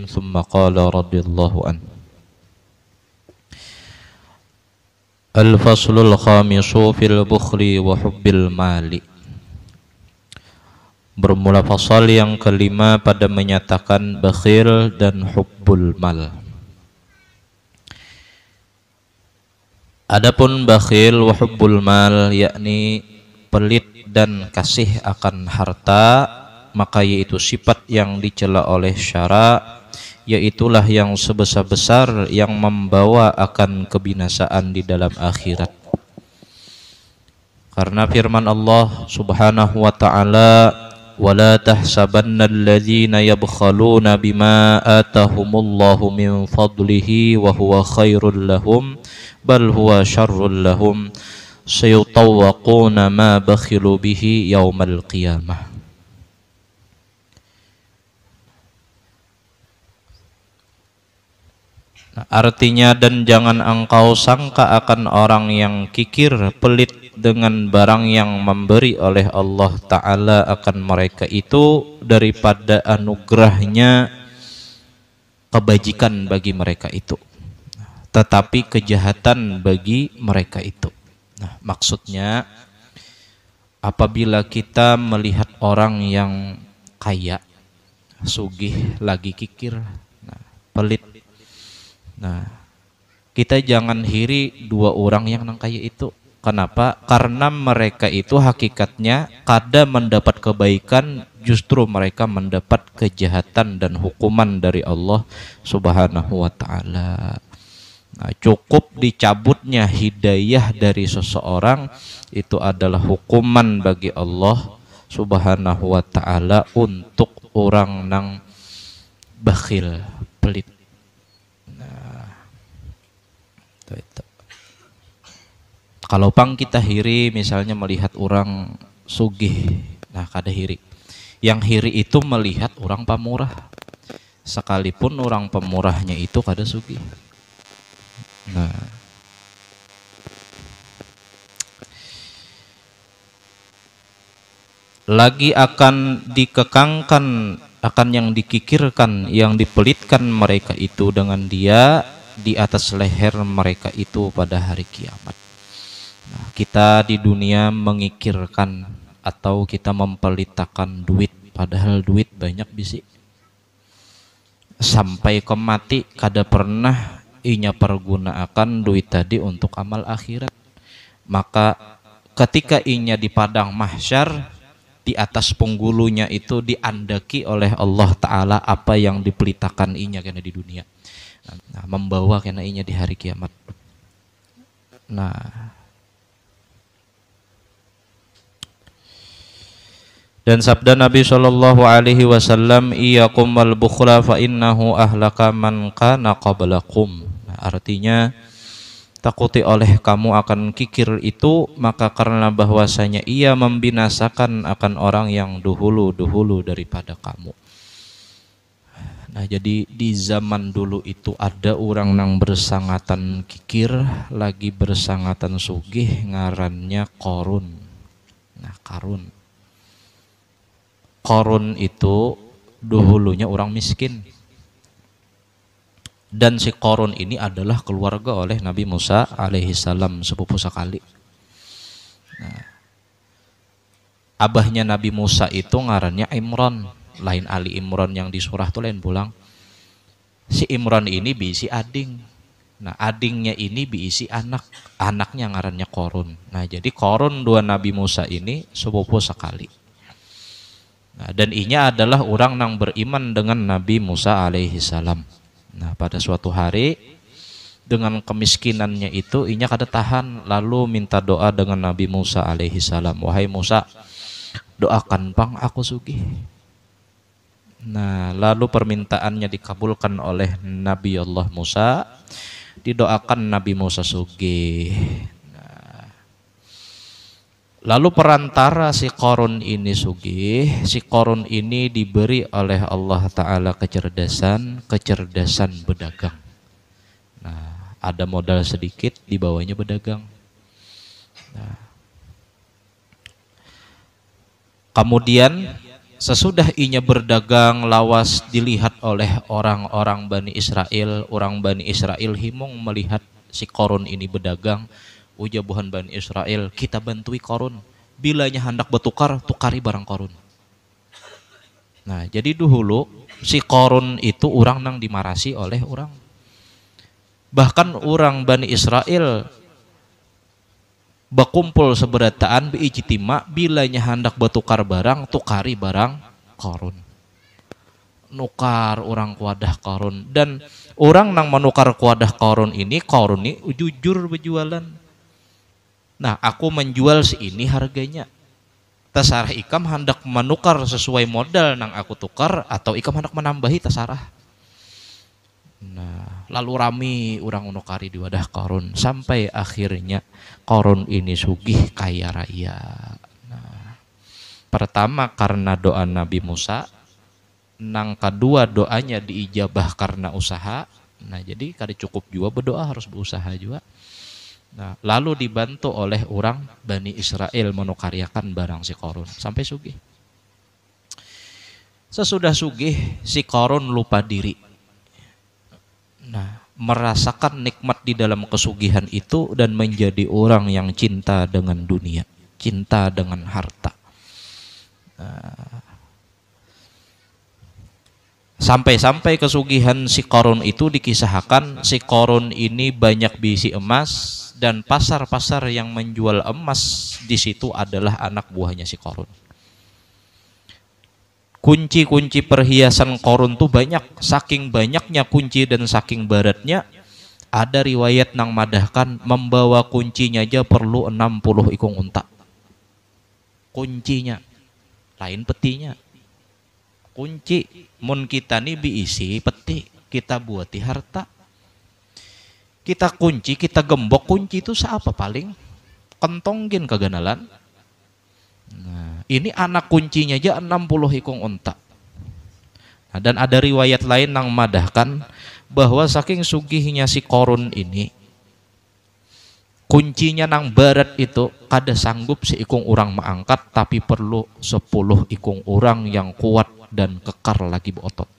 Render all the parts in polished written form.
ثم قال رضي الله عنه الفصل الخامس في البخل وحب المال. Bermula fasal yang kelima pada menyatakan bakhil dan hubbul mal. Adapun bakhil wa hubbul mal, yakni pelit dan kasih akan harta, maka yaitu sifat yang dicela oleh syara, yaitulah yang sebesar-besar yang membawa akan kebinasaan di dalam akhirat. Karena firman Allah Subhanahu wa taala, وَلَا تَحْسَبَنَّ الَّذِينَ يَبْخَلُونَ بِمَا آتَاهُمُ اللَّهُ مِنْ فَضْلِهِ وَهُوَ خَيْرٌ لَهُمْ بَلْ هُوَ شَرٌّ لَهُمْ سَيُطَوَّقُونَ مَا بَخِلُوا بِهِ يَوْمَ الْقِيَامَةِ. Artinya, dan jangan engkau sangka akan orang yang kikir pelit dengan barang yang memberi oleh Allah Ta'ala akan mereka itu daripada anugerahnya kebajikan bagi mereka itu, tetapi kejahatan bagi mereka itu. Nah, maksudnya apabila kita melihat orang yang kaya, sugih, lagi kikir, pelit, kita jangan hiri dua orang yang nang kaya itu. Kenapa? Karena mereka itu hakikatnya kada mendapat kebaikan, justru mereka mendapat kejahatan dan hukuman dari Allah Subhanahu wa taala. Cukup dicabutnya hidayah dari seseorang itu adalah hukuman bagi Allah Subhanahu wa taala untuk orang nang bakhil, pelit. Itu. Kalau pang kita hiri, misalnya melihat orang sugih, kada hiri. Yang hiri itu melihat orang pamurah, sekalipun orang pemurahnya itu kada sugih. Lagi akan dikekangkan, akan yang dikikirkan, yang dipelitkan mereka itu dengan dia di atas leher mereka itu pada hari kiamat. Kita di dunia mengikirkan atau kita mempelitakan duit, padahal duit banyak bisi. Sampai ke mati kada pernah inya pergunakan duit tadi untuk amal akhirat. Maka ketika inya di padang mahsyar, di atas penggulunya itu diandaki oleh Allah Ta'ala apa yang dipelitakan inya kena di dunia. Membawa kena inya di hari kiamat. Dan sabda Nabi SAW, iyyakum wal bukhla fa innahu ahlaka man kana qablakum. Artinya, takuti oleh kamu akan kikir itu, maka karena bahwasanya ia membinasakan akan orang yang dahulu daripada kamu. Jadi di zaman dulu itu ada orang yang bersangatan kikir, lagi bersangatan sugih, ngarannya Qarun. Qarun itu dahulunya orang miskin. Dan si Qarun ini adalah keluarga oleh Nabi Musa alaihissalam, sepupu sekali. Abahnya Nabi Musa itu ngarannya Imran, lain Ali Imran yang di surah itu lain pulang. Si Imran ini biisi ading. Adingnya ini biisi anak. Anaknya ngarannya Qarun. Jadi Qarun dua Nabi Musa ini sepupu sekali. Dan inya adalah orang yang beriman dengan Nabi Musa alaihissalam. Pada suatu hari dengan kemiskinannya itu inya kada tahan, lalu minta doa dengan Nabi Musa alaihissalam. Wahai Musa, doakan pang aku sugih. Lalu permintaannya dikabulkan oleh Nabi Allah Musa, didoakan Nabi Musa sugih. Lalu perantara si Qarun ini sugih, si Qarun ini diberi oleh Allah Ta'ala kecerdasan berdagang. Ada modal sedikit, dibawanya berdagang. Kemudian sesudah inya berdagang lawas dilihat oleh orang-orang Bani Israel. Orang Bani Israel himung melihat si Korun ini berdagang. Ujabuhan Bani Israel, kita bantui Korun. Bilanya hendak bertukar, tukari barang Korun. Nah, jadi dahulu si Korun itu orang nang dimarasi oleh orang. Bahkan orang Bani Israel berkumpul seberataan biijtima, bilanya hendak bertukar barang, tukari barang Korun. Nukar orang kuadah Korun. Dan orang nang menukar kuadah Korun ini jujur berjualan. Nah, aku menjual ini harganya. Tasarah ikam hendak menukar sesuai modal nang aku tukar atau ikam hendak menambahi tasarah. Nah, lalu rami orang nukari di wadah Korun sampai akhirnya Korun ini sugih kaya raya. Nah, pertama karena doa Nabi Musa, nang kedua doanya diijabah karena usaha. Nah, jadi kada cukup juga berdoa, harus berusaha juga. Nah, lalu dibantu oleh orang Bani Israel menukaryakan barang si Korun sampai sugih. Sesudah sugih si Korun lupa diri. Nah, merasakan nikmat di dalam kesugihan itu dan menjadi orang yang cinta dengan dunia, cinta dengan harta. Nah, sampai-sampai kesugihan si Korun itu dikisahkan si Korun ini banyak bisi emas. Dan pasar-pasar yang menjual emas di situ adalah anak buahnya si Korun. Kunci-kunci perhiasan Korun tuh banyak, saking banyaknya kunci dan saking baratnya, ada riwayat nang madahkan membawa kuncinya aja perlu 60 ikung unta. Kuncinya, lain petinya. Kunci, mun kita nih biisi peti, kita buati harta. Kita kunci, kita gembok kunci itu seapa paling? Kentongin keganalan. Nah, ini anak kuncinya aja 60 ikung unta. Nah, dan ada riwayat lain yang madahkan bahwa saking sugihnya si Korun ini, kuncinya nang barat itu kada sanggup si ikung orang mengangkat, tapi perlu 10 ikung orang yang kuat dan kekar lagi berotot.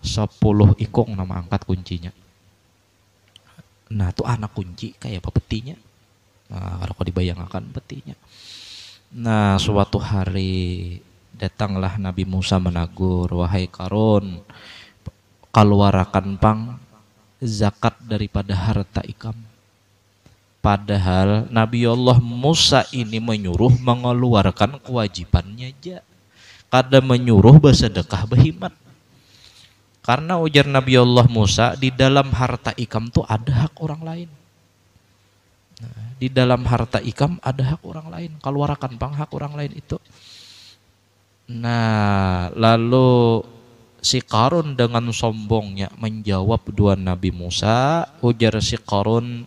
10 ikung nama angkat kuncinya. Nah, tuh anak kunci kayak apa petinya. Nah, kalau dibayangkan petinya. Nah, suatu hari datanglah Nabi Musa menagur, wahai Korun, keluarakan pang zakat daripada harta ikam. Padahal Nabi Allah Musa ini menyuruh mengeluarkan kewajibannya aja. Kada menyuruh bersedekah berhimat. Karena ujar Nabi Allah Musa, di dalam harta ikam tuh ada hak orang lain. Nah, di dalam harta ikam ada hak orang lain. Keluarkan pang hak orang lain itu. Nah, lalu si Korun dengan sombongnya menjawab dua Nabi Musa. Ujar si Korun,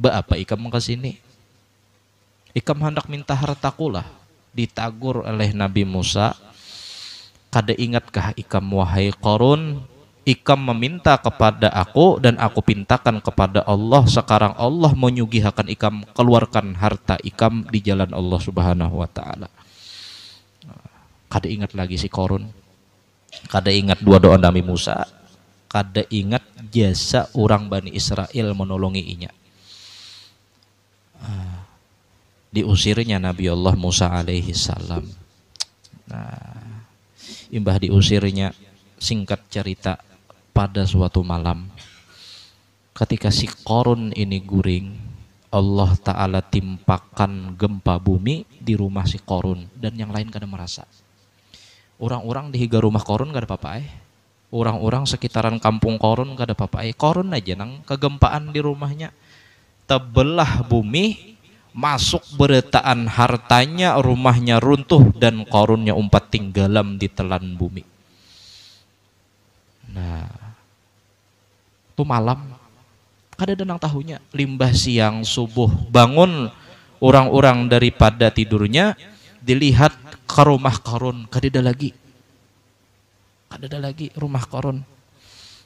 apa ikam ke sini? Ikam hendak minta hartaku lah. Ditagur oleh Nabi Musa. Kada ingatkah ikam wahai Korun, ikam meminta kepada aku dan aku pintakan kepada Allah. Sekarang Allah menyugihakan ikam, keluarkan harta ikam di jalan Allah Subhanahu wa ta'ala. Kada ingat lagi si Korun, kada ingat dua doa Nabi Musa, kada ingat jasa orang Bani Israel menolongi inya. Diusirnya Nabi Allah Musa alaihi salam. Nah, imbah diusirnya, singkat cerita, pada suatu malam ketika si Korun ini guring, Allah Ta'ala timpakan gempa bumi di rumah si Korun dan yang lain kada merasa. Orang-orang di higa rumah Korun kada apa-apa. Orang-orang sekitaran kampung Korun kada apa-apa. Korun aja nang kegempaan di rumahnya, tebelah bumi, masuk beretaan hartanya, rumahnya runtuh dan Korunnya umpat tinggalam di telan bumi. Nah, itu malam kada ada nang tahunya. Limbah siang subuh bangun orang-orang daripada tidurnya, dilihat ke rumah Korun, kada ada lagi rumah Korun.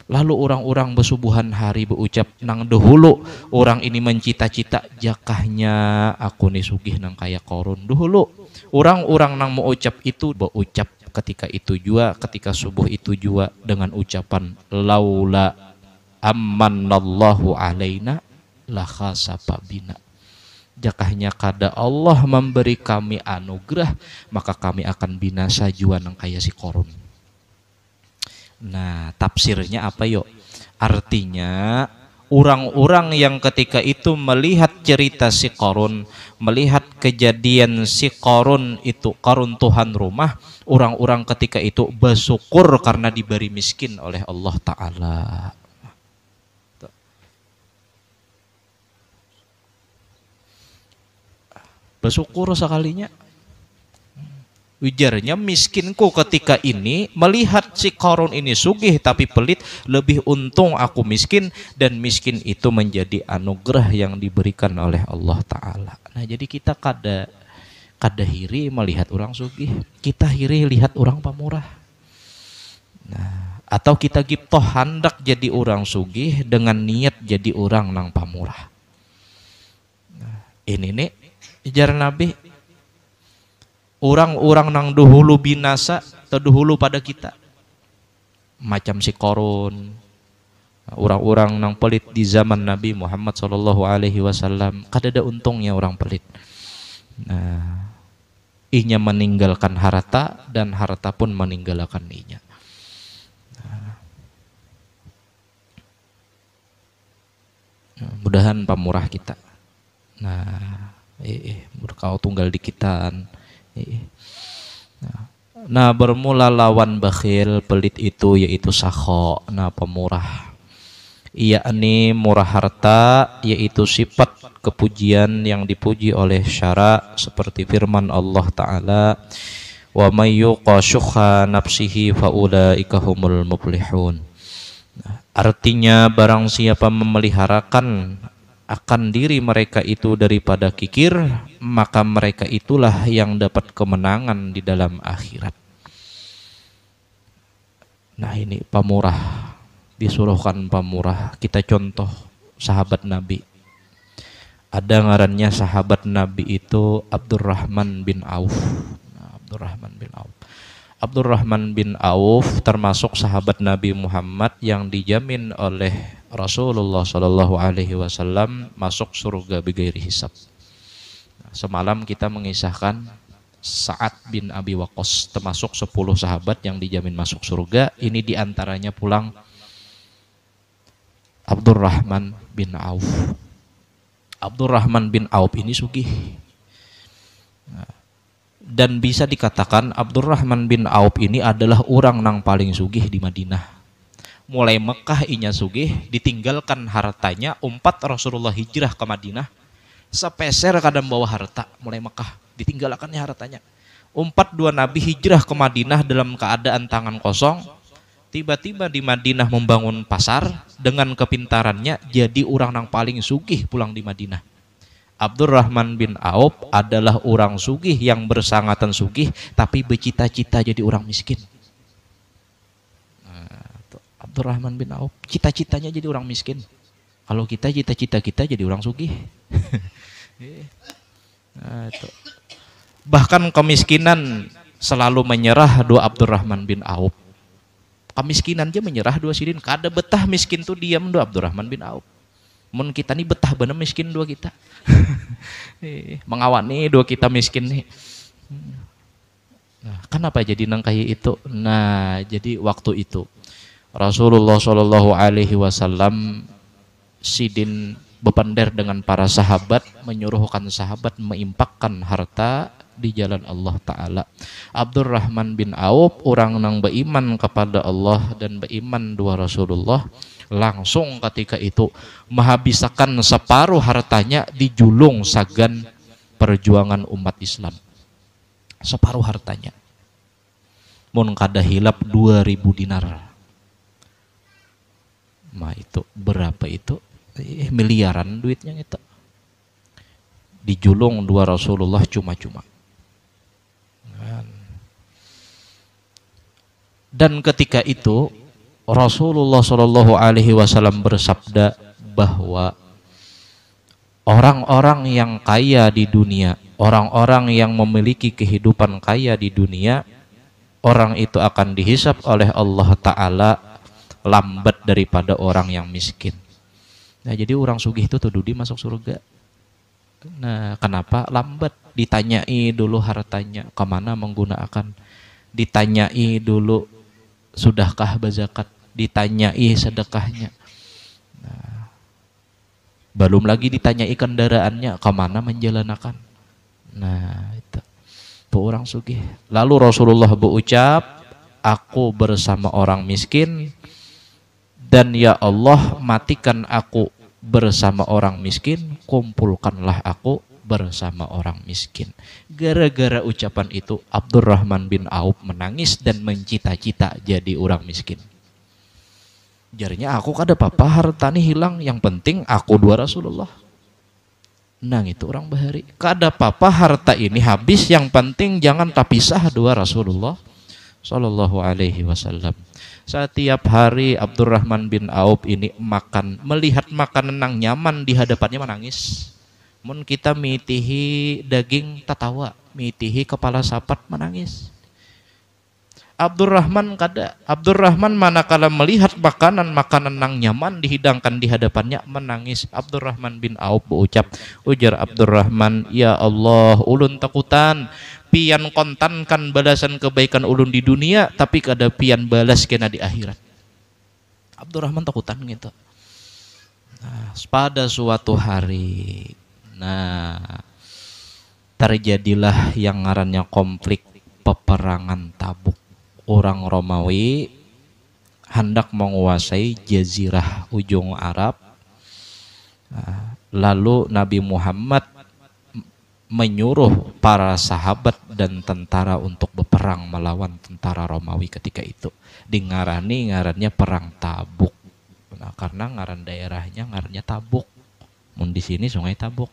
Lalu orang-orang besubuhan hari berucap nang dahulu orang ini mencita-cita jakahnya aku nih sugih nang kaya korun dahulu. Orang-orang nang mau ucap itu berucap ketika itu jua, ketika subuh itu jua dengan ucapan laula ammanallahu alaina la khasapa bina. Jakahnya kada Allah memberi kami anugerah maka kami akan binasa jua nang kaya si korun. Nah, tafsirnya apa yuk? Artinya orang-orang yang ketika itu melihat cerita si Qarun, melihat kejadian si Qarun itu, Qarun Tuhan rumah, orang-orang ketika itu bersyukur karena diberi miskin oleh Allah Ta'ala. Bersyukur sekalinya. Ujarnya miskinku ketika ini melihat si Qarun ini sugih tapi pelit, lebih untung aku miskin, dan miskin itu menjadi anugerah yang diberikan oleh Allah Ta'ala. Nah jadi kita kada hiri melihat orang sugih, kita hiri lihat orang pamurah. Nah, atau kita giptoh hendak jadi orang sugih dengan niat jadi orang nang pamurah. Nah, ini nih ujar Nabi, orang-orang nang dahulu binasa atau dahulu pada kita macam si Qarun, orang-orang nang pelit di zaman Nabi Muhammad SAW, kada ada untungnya orang pelit. Nah, inya meninggalkan harta dan harta pun meninggalkan inya. Mudahan pamurah kita. Nah, kau tunggal dikitan. Nah, bermula lawan bakhil pelit itu yaitu sakho. Nah, pemurah, yakni murah harta, yaitu sifat kepujian yang dipuji oleh syara seperti firman Allah Ta'ala, wa may yuqa syukha nafsihi faulaika humul muflihun. Nah, artinya barang siapa memeliharakan akan diri mereka itu daripada kikir, maka mereka itulah yang dapat kemenangan di dalam akhirat. Nah ini pamurah, disuruhkan pamurah. Kita contoh sahabat Nabi. Ada ngarannya sahabat Nabi itu Abdurrahman bin Auf. Nah, Abdurrahman bin Auf. Abdurrahman bin Auf termasuk sahabat Nabi Muhammad yang dijamin oleh Rasulullah SAW masuk surga bighairi hisab. Semalam kita mengisahkan Sa'ad bin Abi Waqqas termasuk 10 sahabat yang dijamin masuk surga. Ini diantaranya pulang Abdurrahman bin Auf. Abdurrahman bin Auf ini sugih. Dan bisa dikatakan Abdurrahman bin Auf ini adalah orang yang paling sugih di Madinah. Mulai Mekah inya sugih, ditinggalkan hartanya, umpat Rasulullah hijrah ke Madinah, sepeser kadang bawa harta, mulai Mekah, ditinggalkannya hartanya. Umpat dua Nabi hijrah ke Madinah dalam keadaan tangan kosong, tiba-tiba di Madinah membangun pasar, dengan kepintarannya jadi orang yang paling sugih pulang di Madinah. Abdurrahman bin Auf adalah orang sugih yang bersangatan sugih tapi bercita-cita jadi orang miskin. Abdurrahman bin Auf cita-citanya jadi orang miskin. Kalau kita cita-cita kita jadi orang sugih. Nah, bahkan kemiskinan selalu menyerah dua Abdurrahman bin Auf. Kemiskinan dia menyerah dua sidin. Kada betah miskin tuh diam dua Abdurrahman bin Auf. Mun kita nih betah bener miskin dua kita. Mengawani dua kita miskin nih. Nah, kenapa jadi nang kayak itu? Nah, jadi waktu itu Rasulullah SAW sidin bepander dengan para sahabat, menyuruhkan sahabat mengimpakkan harta di jalan Allah Ta'ala. Abdurrahman bin Auf orang yang beriman kepada Allah dan beriman dua Rasulullah, langsung ketika itu menghabiskan separuh hartanya di julung sagan perjuangan umat Islam. Separuh hartanya. Mun kada hilap 2000 dinar. Nah itu berapa itu? Miliaran duitnya itu. Dijulung dua Rasulullah cuma-cuma. Dan ketika itu Rasulullah Shallallahu Alaihi Wasallam bersabda bahwa orang-orang yang kaya di dunia, orang-orang yang memiliki kehidupan kaya di dunia, orang itu akan dihisap oleh Allah Ta'ala lambat daripada orang yang miskin. Nah, jadi orang sugih itu tuh dudi masuk surga. Nah, kenapa lambat? Ditanyai dulu hartanya kemana menggunakan, ditanyai dulu sudahkah berzakat, ditanyai sedekahnya. Nah, belum lagi ditanyai kendaraannya kemana menjalankan. Nah, itu orang sugih. Lalu Rasulullah berucap, aku bersama orang miskin, dan ya Allah matikan aku bersama orang miskin, kumpulkanlah aku bersama orang miskin. Gara-gara ucapan itu Abdurrahman bin Auf menangis dan mencita-cita jadi orang miskin. Jarinya aku kada apa-apa harta nih hilang, yang penting aku dua Rasulullah. Nah itu orang bahari, kada apa-apa harta ini habis, yang penting jangan tapisah dua Rasulullah Sallallahu Alaihi Wasallam. Setiap hari Abdurrahman bin Auf ini makan, melihat makanan yang nyaman di hadapannya menangis. Mun kita mitihi daging tatawa, mitihi kepala sapat menangis. Abdurrahman manakala melihat makanan yang nyaman dihidangkan di hadapannya menangis. Abdurrahman bin Auf berucap, ujar Abdurrahman, ya Allah, ulun takutan pian kontankan balasan kebaikan ulun di dunia, tapi kada pian balas kena di akhirat. Abdurrahman takutan gitu. Nah, pada suatu hari, terjadilah yang ngarannya konflik peperangan Tabuk. Orang Romawi hendak menguasai jazirah ujung Arab. Lalu Nabi Muhammad menyuruh para sahabat dan tentara untuk berperang melawan tentara Romawi ketika itu. Ngarannya perang Tabuk. Nah, karena ngaran daerahnya ngarannya Tabuk. Mun di sini Sungai Tabuk.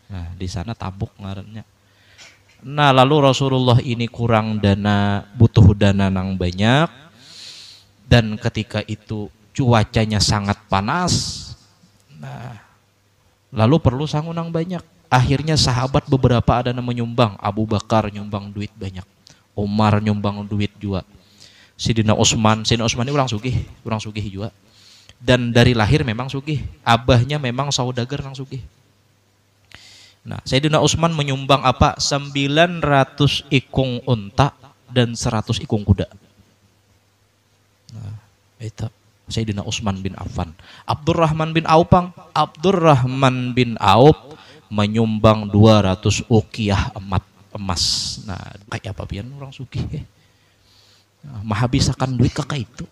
Nah, di sana Tabuk ngarannya. Nah, lalu Rasulullah ini kurang dana, butuh dana nang banyak, dan ketika itu cuacanya sangat panas. Nah, lalu perlu sangu nang banyak. Akhirnya sahabat beberapa ada yang menyumbang. Abu Bakar nyumbang duit banyak, Umar nyumbang duit juga, Sidina Utsman ini orang sugih juga. Dan dari lahir memang sugih, abahnya memang saudagar nang sugih. Nah, Sayyidina Utsman menyumbang apa? 900 ikung unta dan 100 ikung kuda. Nah, itu Sayyidina Utsman bin Affan. Abdurrahman bin Auf menyumbang 200 uqiyah emas. Nah, kayak apa pian orang sugih? Maha bisakan duit kakak itu.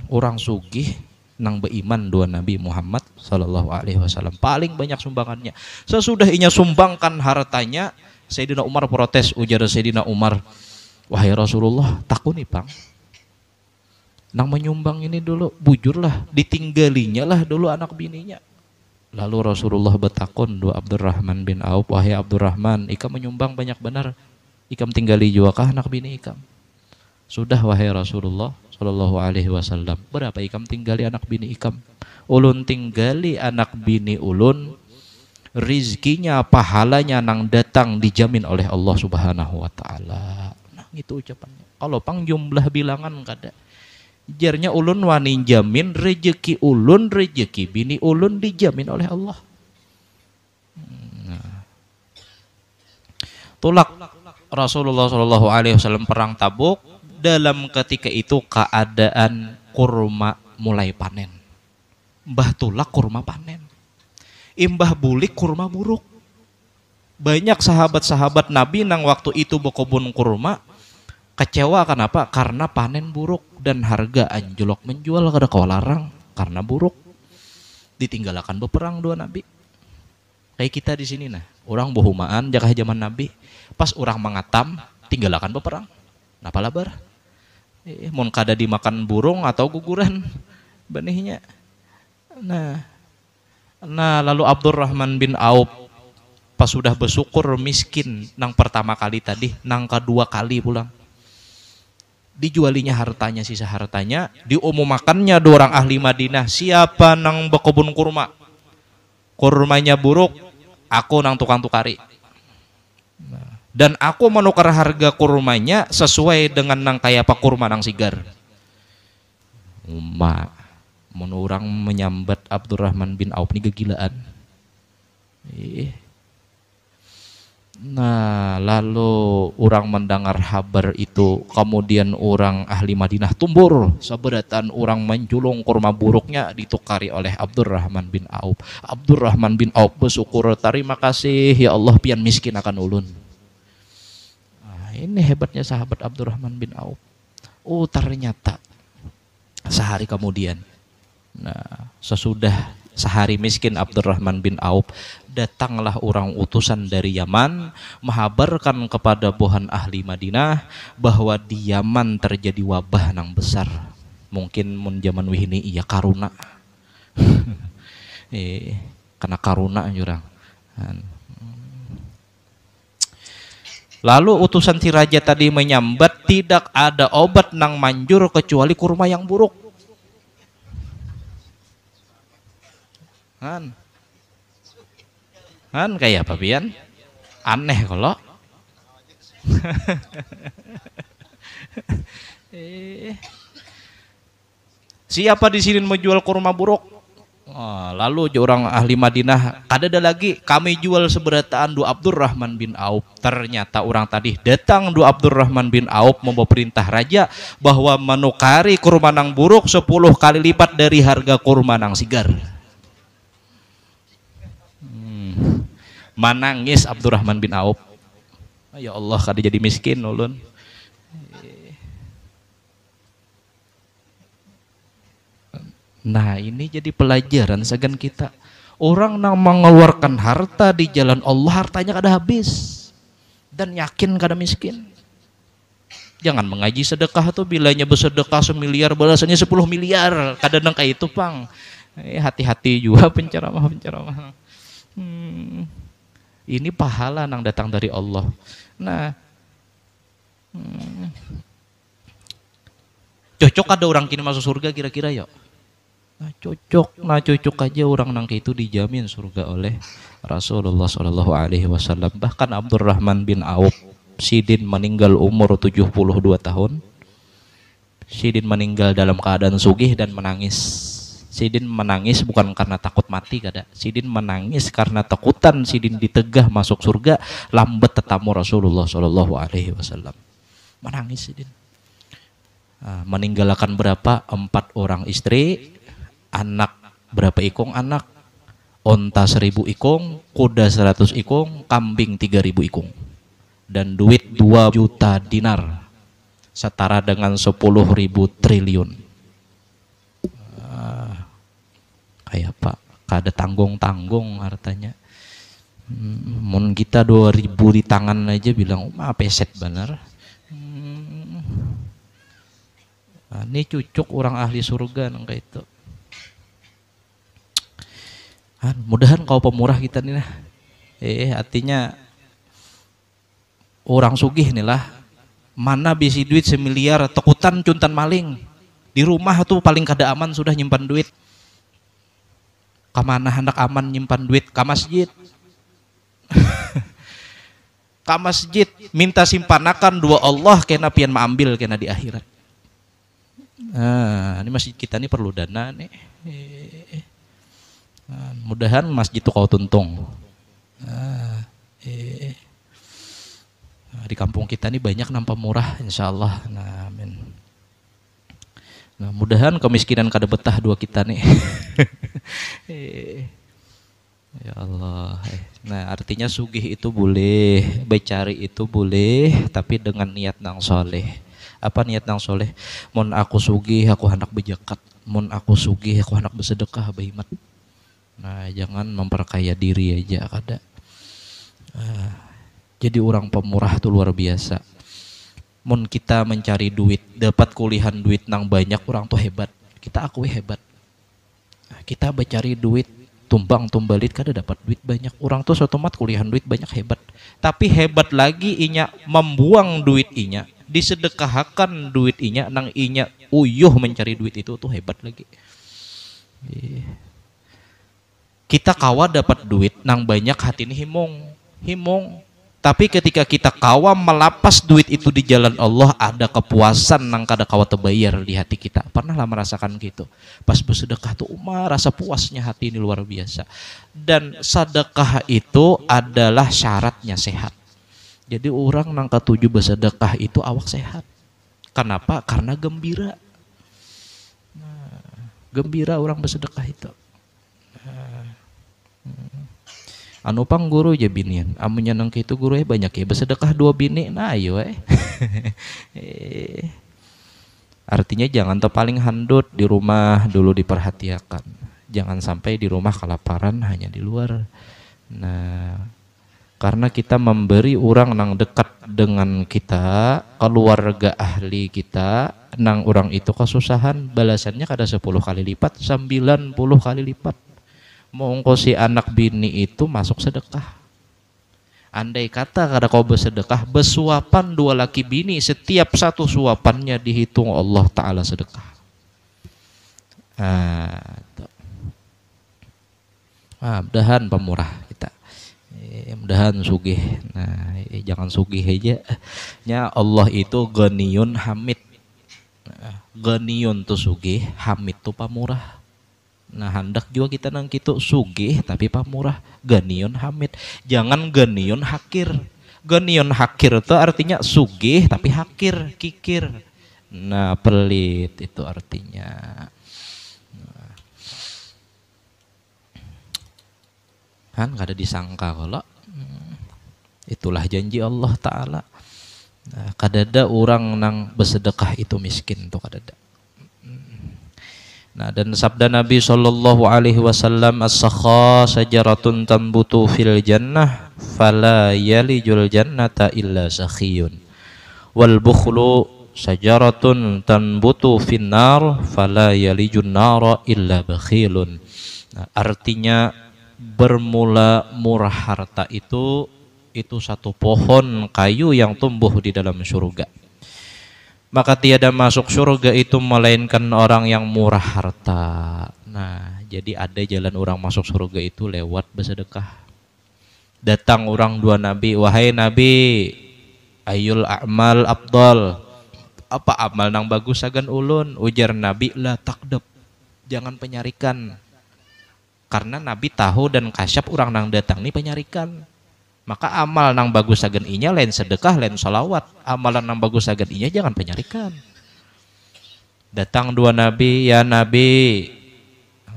Orang sugih nang beiman dua Nabi Muhammad Sallallahu Alaihi Wasallam paling banyak sumbangannya. Sesudah inya sumbangkan hartanya, Sayyidina Umar protes. Ujar Sayyidina Umar, wahai Rasulullah, takuni pang, nang menyumbang ini dulu bujurlah, ditinggalinya lah dulu anak bininya. Lalu Rasulullah bertakun dua Abdurrahman bin Auf, wahai Abdurrahman, ikam menyumbang banyak benar, ikam tinggali juga kah anak bini ikam? Sudah wahai Rasulullah Sallallahu Alaihi Wasallam. Berapa ikam tinggali anak bini ikam? Ulun tinggali anak bini ulun, rizkinya, pahalanya nang datang dijamin oleh Allah Subhanahu Wa Taala. Nah itu ucapannya. Kalau pang jumlah bilangan kada. Jarnya ulun wani jamin rezeki ulun, rezeki bini ulun dijamin oleh Allah. Nah. Tulak Rasulullah Sallallahu Alaihi Wasallam perang Tabuk. Dalam ketika itu keadaan kurma mulai panen. Mbah tulak kurma panen. Imbah bulik kurma buruk. Banyak sahabat-sahabat Nabi nang waktu itu berkebun kurma kecewa. Kenapa? Karena panen buruk dan harga anjlok, menjual kada kawalarang karena buruk. Ditinggalkan berperang dua Nabi. Kayak kita di sini nah, orang bohumaan jakah zaman Nabi, pas orang mengatam tinggalkan berperang. Napa labar? Mun kada dimakan burung atau guguran benihnya. Nah lalu Abdurrahman bin Auf pas sudah bersyukur miskin nang pertama kali tadi, nang kedua kali pulang. dijualinya hartanya, sisa hartanya, diumumakannya dua orang ahli Madinah, siapa nang bekebun kurma, kurmanya buruk, aku nang tukang tukari. Dan aku menukar harga kurmanya sesuai dengan nang kaya apa kurma nang sigar. Menurang menyambat Abdurrahman bin Auf ini kegilaan. Nah, lalu orang mendengar kabar itu, kemudian orang ahli Madinah tumbur, seberatan orang menjulung kurma buruknya ditukari oleh Abdurrahman bin Auf. Abdurrahman bin Auf bersyukur, terima kasih ya Allah pian miskin akan ulun. Nah, ini hebatnya sahabat Abdurrahman bin Auf. Oh, ternyata sehari kemudian, nah sesudah sehari miskin Abdurrahman bin Auf, datanglah orang utusan dari Yaman menghabarkan kepada bohan ahli Madinah bahwa di Yaman terjadi wabah nang besar. Mungkin mun zaman wihini iya karuna. Karena karuna jurang. Lalu utusan si raja tadi menyambat, tidak ada obat nang manjur kecuali kurma yang buruk. Kan kayak apa pian? Aneh kalau. Siapa di sini menjual kurma buruk? Lalu orang ahli Madinah, ada lagi kami jual seberataan dua Abdurrahman bin Auf. Ternyata orang tadi datang dua Abdurrahman bin Auf membawa perintah raja bahwa menukari kurma nang buruk 10 kali lipat dari harga kurma nang sigar. Menangis Abdurrahman bin Auf. Ya Allah, kada jadi miskin ulun. Nah, ini jadi pelajaran segan kita. Orang yang mengeluarkan harta di jalan Allah, hartanya kada habis dan yakin kada miskin. Jangan mengaji sedekah tuh bilanya bersedekah 1 miliar balasannya 10 miliar. Kadang kayak itu, Pang. Hati-hati juga penceramah. Ini pahala yang datang dari Allah. Nah, cocok ada orang kini masuk surga kira-kira ya? Cocok aja orang nang itu dijamin surga oleh Rasulullah SAW. Bahkan Abdurrahman bin Auf, Sidin meninggal umur 72 tahun. Sidin meninggal dalam keadaan sugih dan menangis. Sidin menangis bukan karena takut mati kada. Sidin menangis karena takutan Sidin ditegah masuk surga lambat tetamu Rasulullah SAW. Menangis Sidin. Meninggalkan berapa? 4 orang istri, anak berapa ikung anak, onta 1000 ikung, kuda 100 ikung, kambing 3000 ikung, dan duit 2 juta dinar, setara dengan 10.000 triliun. Kayak Pak, kada tanggung-tanggung hartanya. Mun kita 2000 di tangan aja bilang peset bener. Ini cucuk orang ahli surga nang kayak itu. Mudahan kau pemurah kita nih lah. Artinya orang sugih nih lah. Mana bisi duit 1 miliar, takutan cuntan maling. Di rumah tuh paling kada aman sudah nyimpan duit. Kamana hendak aman nyimpan duit? Ka masjid. Ka masjid minta simpanakan dua Allah kena pian maambil kena di akhirat. Ini masjid kita nih perlu dana nih. Mudahan masjid itu kau tuntung. Di kampung kita nih banyak nampak murah insyaallah. Amin. Nah, mudahan kemiskinan kada betah dua kita nih. Ya Allah. Nah, artinya sugih itu boleh, becari itu boleh, tapi dengan niat nang soleh. Apa niat nang soleh? Mun aku sugih, aku hendak bejakat. Mun aku sugih, aku hendak bersedekah, bahimat. Nah, jangan memperkaya diri aja kada. Jadi orang pemurah itu luar biasa. Mun kita mencari duit, dapat kulihan duit nang banyak, orang tuh hebat. Kita akui hebat. Kita mencari duit, tumbang tumbalit kada dapat duit banyak. Orang tuh otomat kulihan duit banyak hebat. Tapi hebat lagi inya membuang duit inya disedekahkan duit inya nang inya uyuh mencari duit itu tuh hebat lagi. Kita kawa dapat duit nang banyak hati ini himong. Tapi ketika kita kawa melapas duit itu di jalan Allah, ada kepuasan nang kada kawa terbayar di hati kita. Pernahlah merasakan gitu. Pas bersedekah tuh rasa puasnya hati ini luar biasa. Dan sedekah itu adalah syaratnya sehat. Jadi orang nang ketujuh bersedekah itu awak sehat. Kenapa? Karena gembira. Gembira orang bersedekah itu. Anu pang guru aja binian, amunnya nang itu guru banyak ya bersedekah 2 bini, nah ayo Artinya jangan paling handut di rumah dulu diperhatikan, jangan sampai di rumah kelaparan hanya di luar. Nah, karena kita memberi orang nang dekat dengan kita, keluarga ahli kita, nang orang itu kesusahan, balasannya kada 10 kali lipat, 90 kali lipat. Mongko si anak bini itu masuk sedekah. Andai kata kada kau bersedekah, bersuapan 2 laki bini, setiap satu suapannya dihitung Allah Ta'ala sedekah. Mudahan pemurah kita, mudahan sugih. Nah, jangan sugih aja. Ya Allah itu ghaniyun hamid. Ghaniyun tuh sugih, hamid tuh pamurah. Nah, hendak juga kita nang kitu sugih tapi pamurah, ganiyun hamid. Jangan ganiyun hakir. Ganiyun hakir itu artinya sugih tapi hakir, kikir. Nah, pelit itu artinya. Kan kada disangka kalau itulah janji Allah Ta'ala. Nah, kadada orang nang bersedekah itu miskin tuh kadada. Nah, dan sabda Nabi sallallahu alaihi wasallam, as-sakha sajaratun tambutu fil jannah fala yalijul jannata illa sakhiyun wal bukhlu sajaratun tambutu finnar fala yalijun nara illa bakhilun. Nah, artinya bermula murah harta itu satu pohon kayu yang tumbuh di dalam surga. Maka tiada masuk surga itu melainkan orang yang murah harta. Nah, jadi ada jalan orang masuk surga itu lewat bersedekah. Datang orang 2 nabi, wahai nabi, ayul a'mal afdal. Apa amal nang bagus agan ulun? Ujar nabi, la takdab. Jangan penyarikan. Karena nabi tahu dan kasyaf orang nang datang ini penyarikan. Maka amal nang bagus agan inya lain sedekah, lain salawat. Amalan nang bagus agan inya jangan penyarikan. Datang 2 nabi, ya nabi,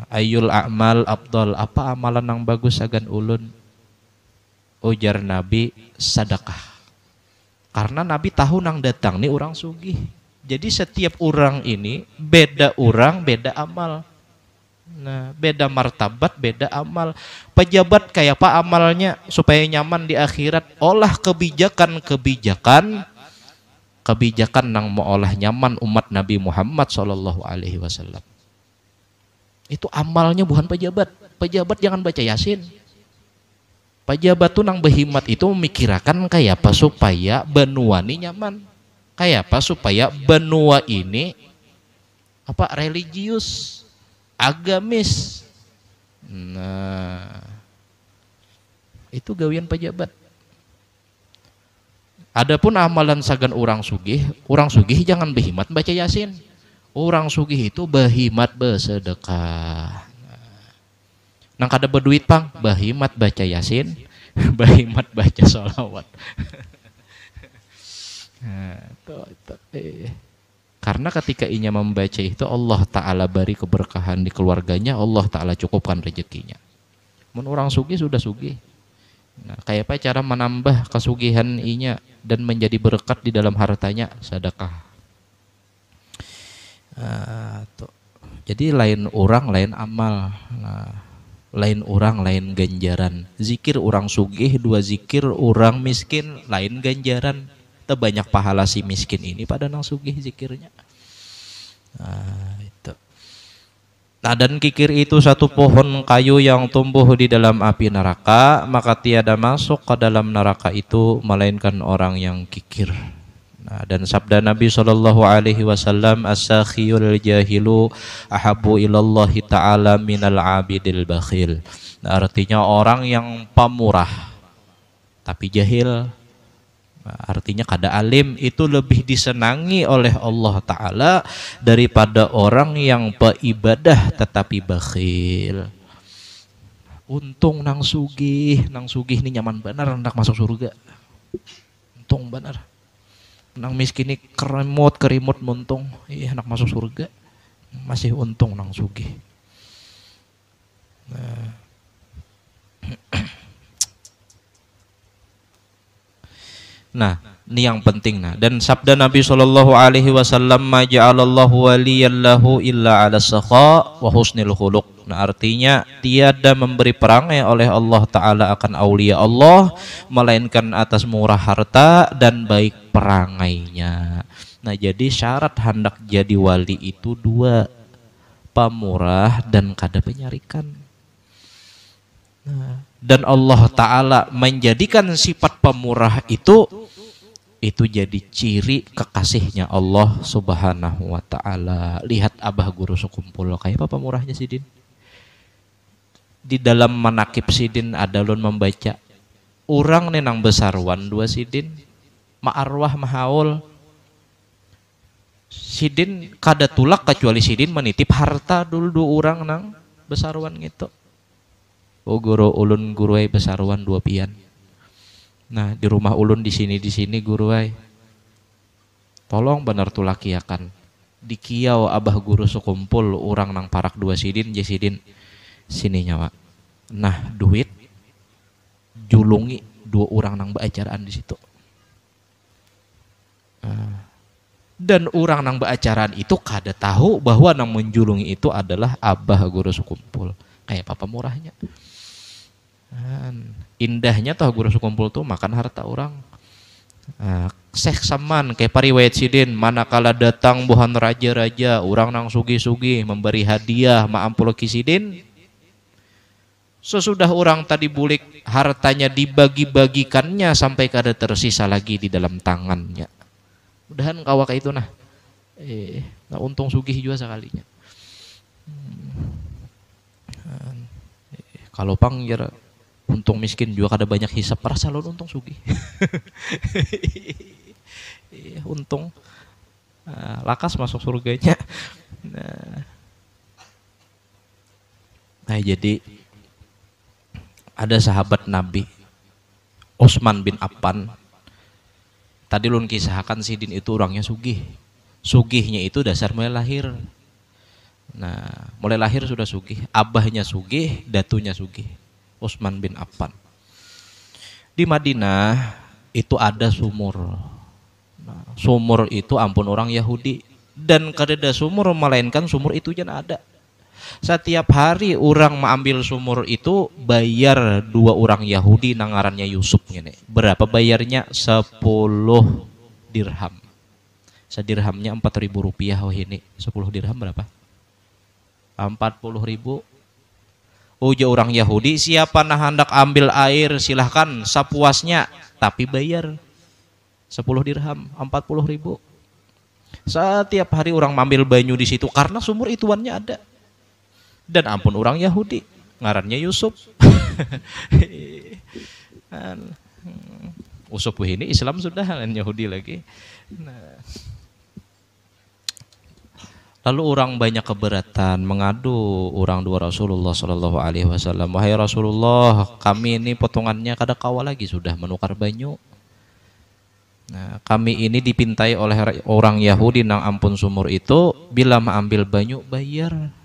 ayul a'mal afdal. Apa amalan nang bagus agan ulun? Ujar nabi, sedekah. Karena nabi tahu nang datang nih orang sugih. Jadi setiap orang ini beda orang, beda amal. Nah, beda martabat, beda amal. Pejabat kayak apa amalnya supaya nyaman di akhirat? Olah kebijakan nang mau olah nyaman umat Nabi Muhammad sallallahu alaihi wasallam. Itu amalnya bukan pejabat. Pejabat jangan baca Yasin. Pejabat tuh nang berhimat itu memikirkan kayak apa supaya benua ini nyaman. Kayak apa supaya benua ini religius, agamis. Nah, itu gawian pejabat. Adapun amalan sagan orang sugih jangan berhimat baca Yasin. Orang sugih itu berhimat bersedekah. Nang kada berduit pang, berhimat baca Yasin, berhimat baca sholawat. Nah, karena ketika inya membaca itu Allah Ta'ala beri keberkahan di keluarganya, Allah Ta'ala cukupkan rezekinya. Mun orang sugih sudah sugih. Nah, kayak apa cara menambah kesugihan inya dan menjadi berkat di dalam hartanya? Sedekah. Jadi lain orang lain amal. Nah, lain orang lain ganjaran. Zikir orang sugih, 2 zikir orang miskin, lain ganjaran. Banyak pahala si miskin ini pada nang sugih zikirnya. Nah, itu. Nah, dan kikir itu satu pohon kayu yang tumbuh di dalam api neraka, maka tiada masuk ke dalam neraka itu melainkan orang yang kikir. Nah, dan sabda Nabi Shallallahu Alaihi Wasallam, as-sakhiyul jahilu ahabu ilallahi taala minal abidil bakhil. Nah, artinya orang yang pemurah tapi jahil, nah, artinya kada alim, itu lebih disenangi oleh Allah Ta'ala daripada orang yang peibadah tetapi bakhil. Untung nang sugih ini nyaman benar hendak masuk surga. Untung benar. Nang miskin ini kerimut muntung, iya hendak masuk surga. Masih untung nang sugih. Nah. Nah, ini yang penting. Nah, dan sabda Nabi Shallallahu Alaihi Wasallam, ma ja'alallahu waliyallahu illa ala sakha wa husnil khuluq. Nah, artinya tiada memberi perangai oleh Allah Ta'ala akan aulia Allah melainkan atas murah harta dan baik perangainya. Nah, jadi syarat hendak jadi wali itu dua, pemurah dan kada penyarikan. Nah, dan Allah Ta'ala menjadikan sifat pemurah itu jadi ciri kekasihnya Allah Subhanahu wa Ta'ala. Lihat Abah Guru Sekumpul, kayak apa pemurahnya Sidin. Di dalam manakib Sidin ada ulun membaca, orang nenang besarwan dua Sidin, ma'arwah mahaul. Sidin kada tulak kecuali Sidin menitip harta dulu orang nang besarwan gitu. Oh guru ulun guruai besarwan dua pian. Nah di rumah ulun di sini guruai. Tolong benar tulakiakan. Di kiau Abah Guru Sekumpul orang nang parak dua Sidin, Sidin sini nyawa. Nah duit julungi dua orang nang baacaraan di situ. Dan orang nang baacaraan itu kada tahu bahwa nang menjulungi itu adalah Abah Guru Sekumpul. Kayak apa murahnya. Indahnya toh Guru Sekumpul tuh makan harta orang. Syekh Saman kayak pariwayat Sidin, manakala datang buhan raja-raja, orang nang sugi-sugi memberi hadiah maampuloki Sidin. Sesudah orang tadi bulik, hartanya dibagi-bagikannya sampai kada tersisa lagi di dalam tangannya. Mudahan kawak itu nah. Nah untung sugih juga sekalinya. Kalau pang jara untung miskin juga kada banyak hisap, para salon untung sugih. Untung lakas masuk surganya. Nah jadi ada sahabat Nabi Utsman bin Affan. Tadi lun kisahkan Sidin itu orangnya sugih. Sugihnya itu dasar mulai lahir. Nah, mulai lahir sudah sugih. Abahnya sugih, datunya sugih. Utsman bin Affan. Di Madinah itu ada sumur. Nah, sumur itu ampun orang Yahudi. Dan kadada sumur melainkan sumur itu jangan ada. Setiap hari orang mengambil sumur itu bayar dua orang Yahudi nangarannya Yusuf ini. Berapa bayarnya? 10 dirham. Sedirhamnya 4.000 rupiah. Oh ini 10 dirham berapa? 40.000. Uja orang Yahudi, siapa nah hendak ambil air silahkan sepuasnya, tapi bayar 10 dirham, 40.000. Setiap hari orang ambil banyu di situ karena sumur ituannya ada. Dan ampun orang Yahudi, ngarannya Yusuf. Yusuf ini Islam sudah, lain Yahudi lagi. Nah. Lalu orang banyak keberatan mengadu orang dua Rasulullah Shallallahu Alaihi Wasallam. Wahai Rasulullah, kami ini potongannya kada kawa lagi sudah menukar banyu. Nah, kami ini dipintai oleh orang Yahudi nang ampun sumur itu, bila mengambil banyu bayar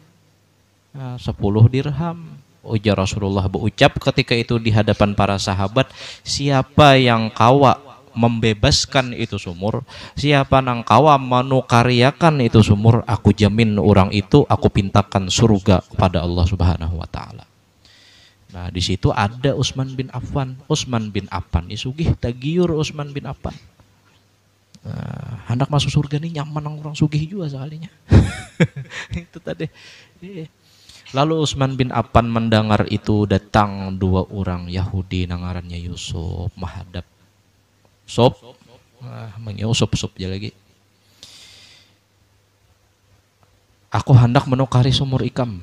10 dirham. Ujar Rasulullah berucap ketika itu di hadapan para sahabat, siapa yang kawa membebaskan itu sumur, siapa nang kawa manukariakan itu sumur, aku jamin orang itu aku pintakan surga kepada Allah Subhanahu wa Ta'ala. Nah di situ ada Utsman bin Affan. Utsman bin Affan ini sugih tagiur. Utsman bin Affan hendak masuk surga nih nyaman orang sugih juga sekalinya. Itu tadi. Lalu Utsman bin Affan mendengar itu, datang dua orang Yahudi nangarannya Yusuf menghadap. Sob, Mengusup-usup aja lagi. Aku hendak menukari sumur ikam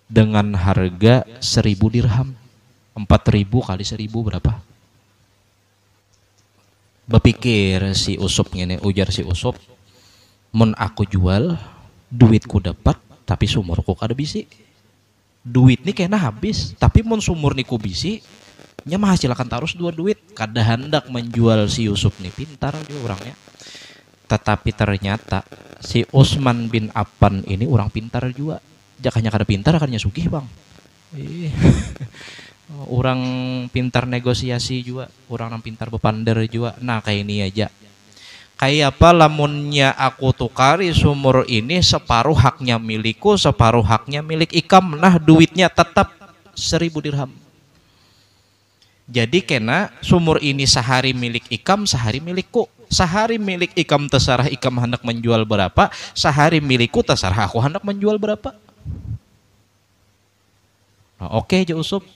dengan harga 1.000 dirham. 4.000 kali 1.000 berapa? Berpikir si Usup ini, ujar si Usup, mun aku jual, duitku dapat, tapi sumurku kada bisi. Duit ini kena habis, tapi mun sumur niku bisi, nya menghasilkan terus dua duit. Kada hendak menjual si Usup nih, pintar juga orangnya. Tetapi ternyata si Utsman bin Affan ini orang pintar juga. Jakanya kada pintar akannya sugih bang. Orang pintar negosiasi juga, orang pintar bepander juga. Nah kayak ini aja. Kayak apa lamunnya aku tukari sumur ini separuh haknya milikku, separuh haknya milik ikam. Nah duitnya tetap 1.000 dirham. Jadi kena sumur ini sehari milik ikam, sehari milikku. Sehari milik ikam terserah ikam hendak menjual berapa, sehari milikku terserah aku hendak menjual berapa. Nah, oke, Usup,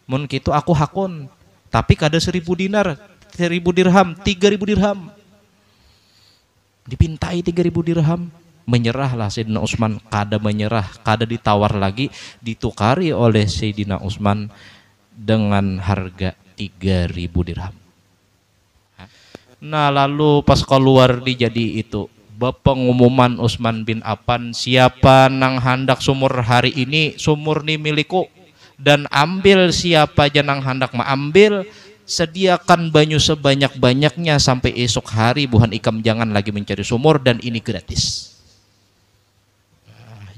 mun gitu aku hakun, tapi kada 1.000 dinar, 1.000 dirham, 3.000 dirham. Dipintai 3.000 dirham, menyerahlah Sayyidina Utsman, kada menyerah, kada ditawar lagi, ditukari oleh Sayyidina Utsman dengan harga 3.000 dirham. Nah lalu pas keluar dijadi itu pengumuman Utsman bin Affan, siapa nang hendak sumur hari ini, sumur ni milikku, dan ambil siapa aja nang hendak ambil, sediakan banyu sebanyak-banyaknya sampai esok hari, buhan ikam jangan lagi mencari sumur, dan ini gratis.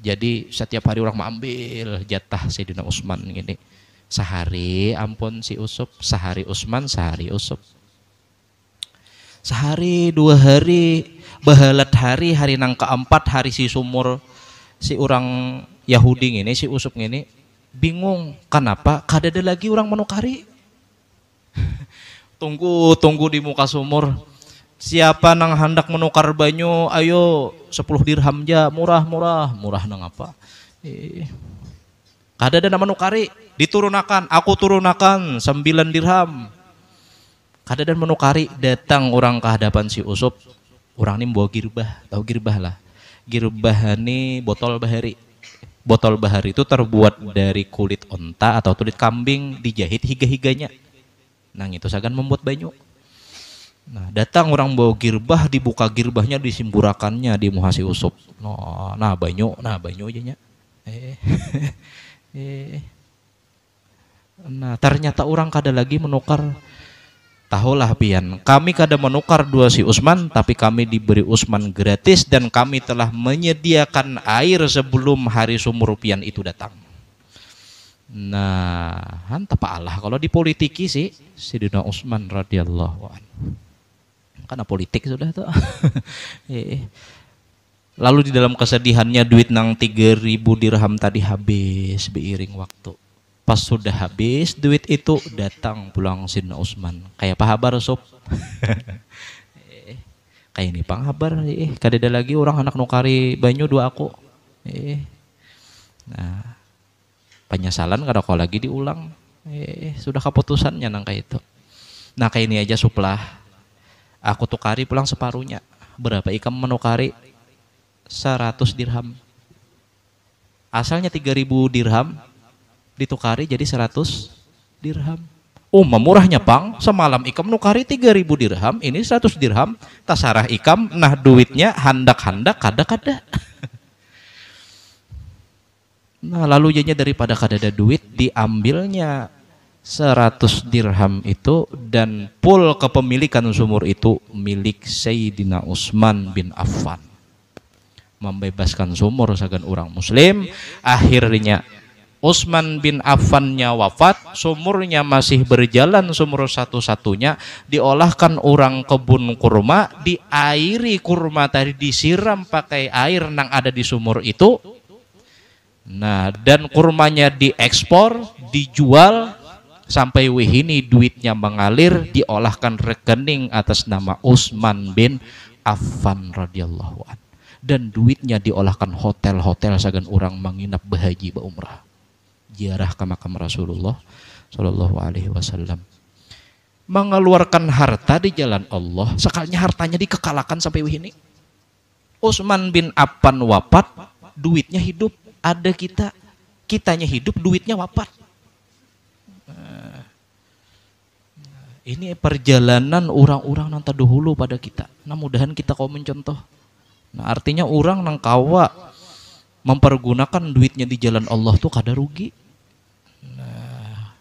Jadi setiap hari orang ambil jatah Sayyidina Utsman gini. Sehari ampun si Usup, sehari Utsman, sehari Usup. Sehari, 2 hari, bahalat hari, hari nang keempat hari si sumur, si orang Yahudi ini, si Usup ini bingung, kenapa kada ada lagi orang menukari. Tunggu di muka sumur, siapa nang hendak menukar banyu, ayo 10 dirham aja, murah nang apa. Kada ada nama nukari, diturunakan, aku turunakan 9 dirham. Kada dan menukari, datang orang ke hadapan si Usup. Orang ini bawa girbah, tahu girbah lah. Girbah ini botol bahari. Botol bahari itu terbuat dari kulit onta atau kulit kambing, dijahit higa-higanya. Nah itu sagan membuat banyu. Nah datang orang bawa girbah, dibuka girbahnya, disimburakannya di muka si Usup. Nah banyu aja nya. Nah ternyata orang kada lagi menukar. Tahulah pian, kami kada menukar dua si Utsman, tapi kami diberi Utsman gratis, dan kami telah menyediakan air sebelum hari sumur pian itu datang. Nah, hantap Allah kalau dipolitiki sih Sayyidina Utsman radhiyallahu anhu. Karena politik sudah tuh. Lalu di dalam kesedihannya duit nang 3.000 dirham tadi habis beiring waktu. Pas sudah habis duit itu, datang pulang Sayyidina Utsman. Kayak apa kabar Sob? Kayak ini pang kabar. Kada ada lagi orang anak nukari banyu dua aku. Nah, penyesalan kada kau lagi diulang. Sudah keputusannya nang kayak itu. Nah kayak ini aja suplah. Aku tukari pulang separuhnya. Berapa ikam menukari? 100 dirham. Asalnya 3.000 dirham. Ditukari jadi 100 dirham. Murahnya pang, semalam ikam nukari 3.000 dirham, ini 100 dirham, tasarah ikam, nah duitnya handak-handak kada-kada. Nah lalu jadinya daripada kada ada duit, diambilnya 100 dirham itu, dan pul kepemilikan sumur itu milik Sayyidina Utsman bin Affan. Membebaskan sumur sagan orang muslim. Akhirnya Utsman bin Affannya wafat, sumurnya masih berjalan, sumur satu-satunya, diolahkan orang kebun kurma, diairi kurma tadi, disiram pakai air yang ada di sumur itu. Nah, dan kurmanya diekspor, dijual, sampai wihini duitnya mengalir, diolahkan rekening atas nama Utsman bin Affan radhiyallahu anhu. Dan duitnya diolahkan hotel-hotel sagan orang menginap berhaji berumrah. Ziarah ke makam Rasulullah Shallallahu Alaihi Wasallam. mengeluarkan harta di jalan Allah, sekalinya hartanya dikekalakan sampai wihini. Utsman bin Affan wafat, duitnya hidup. Ada kitanya hidup, duitnya wafat. Ini perjalanan orang-orang nang dahulu pada kita. Nah, mudahan kita kau mencontoh. Nah, artinya orang nang kawa mempergunakan duitnya di jalan Allah tuh kada rugi. Nah,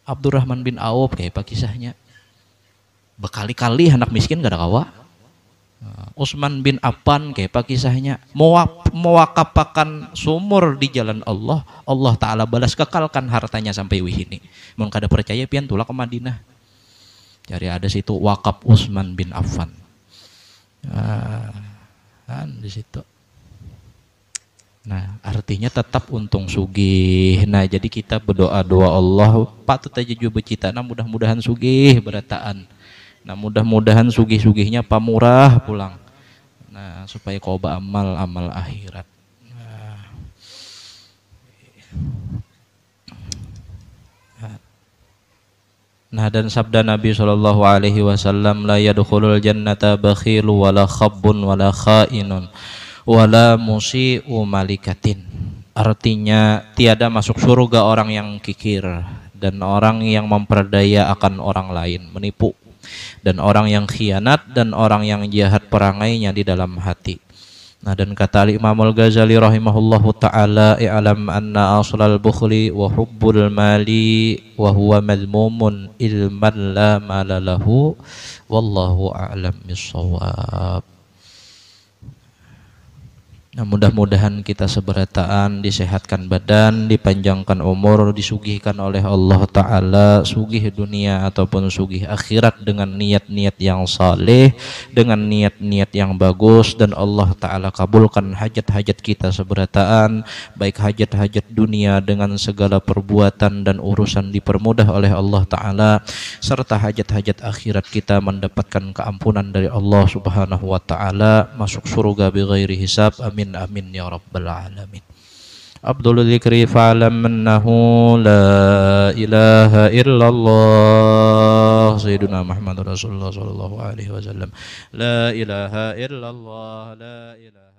Abdurrahman bin Auf kayak apa kisahnya. Berkali-kali anak miskin gak ada kawa. Utsman bin Affan kayak apa kisahnya. Mewakapakan sumur di jalan Allah, Allah Ta'ala balas kekalkan hartanya sampai wihini. Mun kada percaya pian tulah ke Madinah. Cari ada situ wakaf Utsman bin Affan. Kan di situ. Nah, artinya tetap untung sugih. Nah, jadi kita berdoa-doa Allah patut aja juga bercita. Nah, mudah-mudahan sugih berataan. Nah, mudah-mudahan sugih-sugihnya pamurah pulang. Nah, supaya kau amal akhirat. Nah, dan sabda Nabi SAW, la yadkhulul jannata bakhilu wala khabbun wala khainun wala musi'u malikatin. Artinya tiada masuk surga orang yang kikir dan orang yang memperdaya akan orang lain, menipu, dan orang yang khianat dan orang yang jahat perangainya di dalam hati. Nah, dan kata Imam Al-Ghazali rahimahullahu ta'ala, i'lam anna aslal bukhli wa hubbul mali wa huwa madmumun ilman la malalahu wallahu a'lam bissawab. Nah, mudah-mudahan kita seberataan disehatkan badan, dipanjangkan umur, disugihkan oleh Allah Ta'ala sugih dunia ataupun sugih akhirat dengan niat-niat yang saleh, dengan niat-niat yang bagus, dan Allah Ta'ala kabulkan hajat-hajat kita seberataan, baik hajat-hajat dunia dengan segala perbuatan dan urusan dipermudah oleh Allah Ta'ala, serta hajat-hajat akhirat kita mendapatkan keampunan dari Allah Subhanahu wa Ta'ala, masuk surga bighairi hisab. Amin amin ya rabbal alamin. Abdul dzikri fa'lam annahu la ilaha illallah sayyiduna Muhammadur Rasulullah sallallahu alaihi wasallam. La ilaha illallah, la ilaha